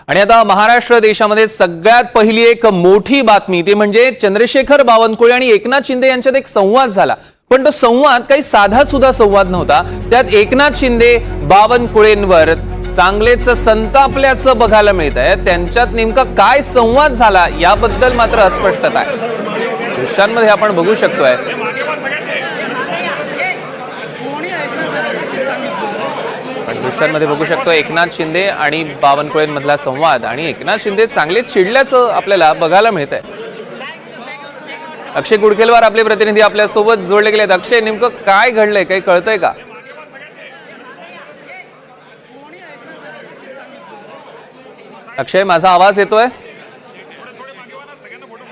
आणि आता महाराष्ट्र देशामध्ये सगळ्यात पहिली एक मोठी बातमी ती म्हणजे चंद्रशेखर बावनकुळे आणि एकनाथ शिंदे यांच्यात एक संवाद झाला। पण तो संवाद काही साधा सुद्धा संवाद नव्हता। त्यात एकनाथ शिंदे बावनकुळेंवर चांगलेच संतापल्याचं बघायला मिळतंय। त्यांच्यात नेमका काय संवाद झाला याबद्दल मात्र अस्पष्टता आहे। दृश्यांमध्ये आपण बघू शकतोय दृश्यांमध्ये बघू शकतो एकनाथ शिंदे आणि बावनकुळेंमधला संवाद आणि एकनाथ शिंदे चांगलेच चिडल्याचं आपल्याला बघायला मिळतंय। अक्षय गुडकेलवार आपले प्रतिनिधी आपल्या सोबत जोडले गेलेत। अक्षय, नेमकं काय घडलंय, काही कळतंय का? अक्षय, माझा आवाज येतोय?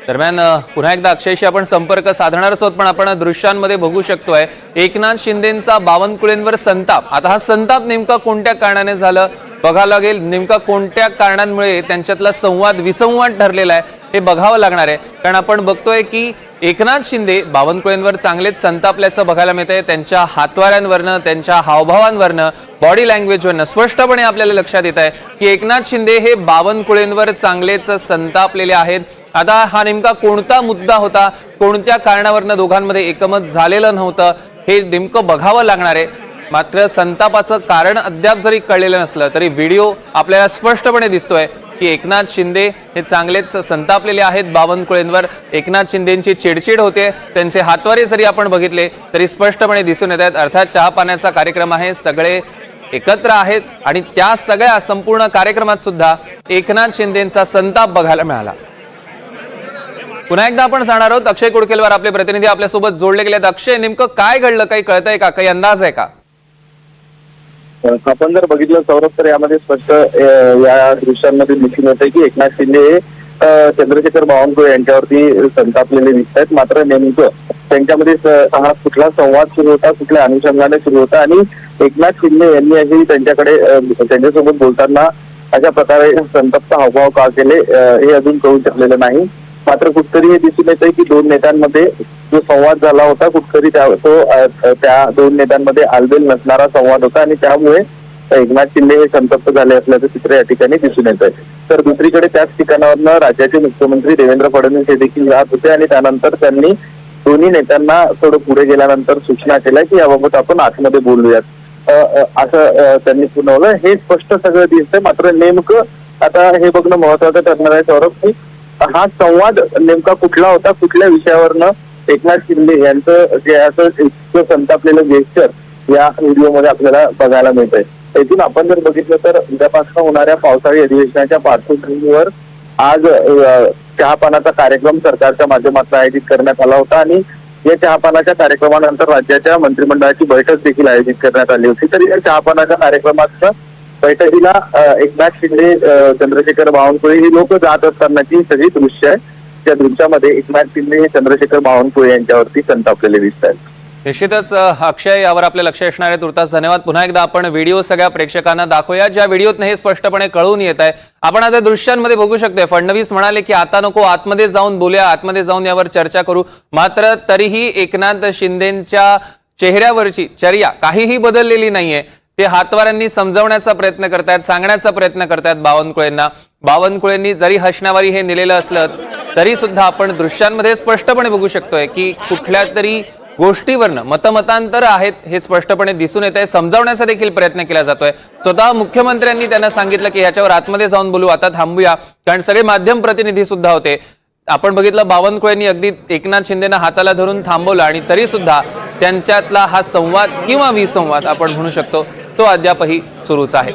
दरम्यान पुन्हा एकदा अक्षयशी आपण संपर्क साधणार आहोत, पण आपण दृश्यांमध्ये बघू शकतोय एकनाथ शिंदेंचा बावनकुळेंवर संताप। आता हा संताप नेमका कोणत्या कारणाने झालं बघावं लागेल। नेमका कोणत्या कारणांमुळे त्यांच्यातला संवाद विसंवाद ठरलेला आहे हे बघावं लागणार आहे। कारण आपण बघतोय की एकनाथ शिंदे बावनकुळेंवर चांगलेच संतापल्याचं बघायला मिळतंय। त्यांच्या हातवाऱ्यांवरनं, त्यांच्या हावभावांवरनं, बॉडी लँग्वेजवरनं स्पष्टपणे आपल्याला लक्षात येत आहे की एकनाथ शिंदे हे बावनकुळेंवर चांगलेच संतापलेले आहेत। आता हा नेमका कोणता मुद्दा होता, कोणत्या कारणावरनं दोघांमध्ये एकमत झालेलं नव्हतं हे नेमकं बघावं लागणार आहे। मात्र संतापाचं कारण अद्याप जरी कळलेलं नसलं तरी व्हिडिओ आपल्याला स्पष्टपणे दिसतोय की एकनाथ शिंदे हे चांगलेच संतापलेले आहेत बावनकुळेंवर। एकनाथ शिंदेंची चिडचिड होते, त्यांचे हातवारे जरी आपण बघितले तरी स्पष्टपणे दिसून येत आहेत। अर्थात चहा पाण्याचा कार्यक्रम आहे, सगळे एकत्र आहेत आणि त्या सगळ्या संपूर्ण कार्यक्रमात सुद्धा एकनाथ शिंदेंचा संताप बघायला मिळाला। पुन्हा एकदा आपण जाणार आहोत अक्षय गुडकेलवार आपले प्रतिनिधी आपल्या सोबत जोडले गेलेत। अक्षय, नेमकं काय घडलं, काही कळतंय का, काही अंदाज आहे का? आपण जर बघितलं सौरभ तर यामध्ये स्पष्ट या दृश्यांमध्ये दिसून येते की एकनाथ शिंदे हे चंद्रशेखर बावनकुळे यांच्यावरती संतापलेले दिसत आहेत। मात्र नेमकं त्यांच्यामध्ये हा कुठला संवाद सुरू होता, कुठल्या अनुषंगाने सुरू होता आणि एकनाथ शिंदे यांनी अशी त्यांच्याकडे त्यांच्यासोबत बोलताना अशा प्रकारे संतप्त हावभाव का केले हे अजून कळू शकलेलं नाही। मात्र कुठतरी हे दिसून येतंय की दोन नेत्यांमध्ये जो संवाद झाला होता कुठतरी त्या दोन नेत्यांमध्ये आलबेल नसणारा संवाद होता आणि त्यामुळे एकनाथ शिंदे हे संतप्त झाले असल्याचं चित्र या ठिकाणी दिसून येत आहे। तर दुसरीकडे त्याच ठिकाणावरनं राज्याचे मुख्यमंत्री देवेंद्र फडणवीस हे देखील जात होते आणि त्यानंतर त्यांनी दोन्ही नेत्यांना थोडं पुढे गेल्यानंतर सूचना केल्या की याबाबत आपण आतमध्ये बोलूयात असं त्यांनी सुनावलं। हे स्पष्ट सगळं दिसतंय। मात्र नेमकं आता हे बघणं महत्वाचं ठरणार आहे सौरभ की हा संवाद नेमका कुठला होता, कुठल्या विषयावरनं एकनाथ शिंदे यांचं जे असं इतकं संतापलेलं गेस्चर या व्हिडिओमध्ये आपल्याला बघायला मिळतंय। त्यातून आपण जर बघितलं तर उद्यापासून होणाऱ्या पावसाळी अधिवेशनाच्या पार्श्वभूमीवर आज चहापानाचा कार्यक्रम सरकारच्या माध्यमातून आयोजित करण्यात आला होता आणि या चहापानाच्या कार्यक्रमानंतर राज्याच्या मंत्रिमंडळाची बैठक देखील आयोजित करण्यात आली होती। तर या चहापानाच्या कार्यक्रमात बैठकीला एकनाथ शिंदे, चंद्रशेखर बावनकुळे ही लोक जात असतानाची सगळी दृश्य आहे। त्या दृश्यामध्ये एकनाथ शिंदे हे चंद्रशेखर बावनकुळे यांच्यावरती संतापलेले दिसत आहेत। निश्चितच अक्षय, यावर आपले लक्ष असणार आहे। तुर्तास धन्यवाद। पुन्हा एकदा आपण व्हिडिओ सगळ्या प्रेक्षकांना दाखवूया ज्या व्हिडिओत हे स्पष्टपणे कळून येत आहे। आपण आता दृश्यांमध्ये बघू शकतोय फडणवीस म्हणाले की आता नको, आतमध्ये जाऊन बोलूया, आतमध्ये जाऊन यावर चर्चा करू। मात्र तरीही एकनाथ शिंदेंच्या चेहऱ्यावरची चर्या काहीही बदललेली नाहीये। ते हातवाऱ्यांनी समजवण्याचा प्रयत्न करतायत, सांगण्याचा प्रयत्न करतायत बावनकुळेंना। बावनकुळेंनी जरी हसण्यावारी हे नेलेलं असलं तरी सुद्धा आपण दृश्यांमध्ये स्पष्टपणे बघू शकतोय की कुठल्या तरी गोष्टीवरनं मतमतांतर आहेत हे स्पष्टपणे दिसून येत आहे। समजावण्याचा देखील प्रयत्न केला जातोय। स्वतः मुख्यमंत्र्यांनी त्यांना सांगितलं की ह्याच्यावर आतमध्ये जाऊन बोलू, आता थांबूया, कारण सगळे माध्यम प्रतिनिधी सुद्धा होते। आपण बघितलं बावनकुळेंनी अगदी एकनाथ शिंदेना हाताला धरून थांबवलं आणि तरी सुद्धा त्यांच्यातला हा संवाद किंवा विसंवाद आपण म्हणू शकतो तो अद्यापही सुरूच आहे।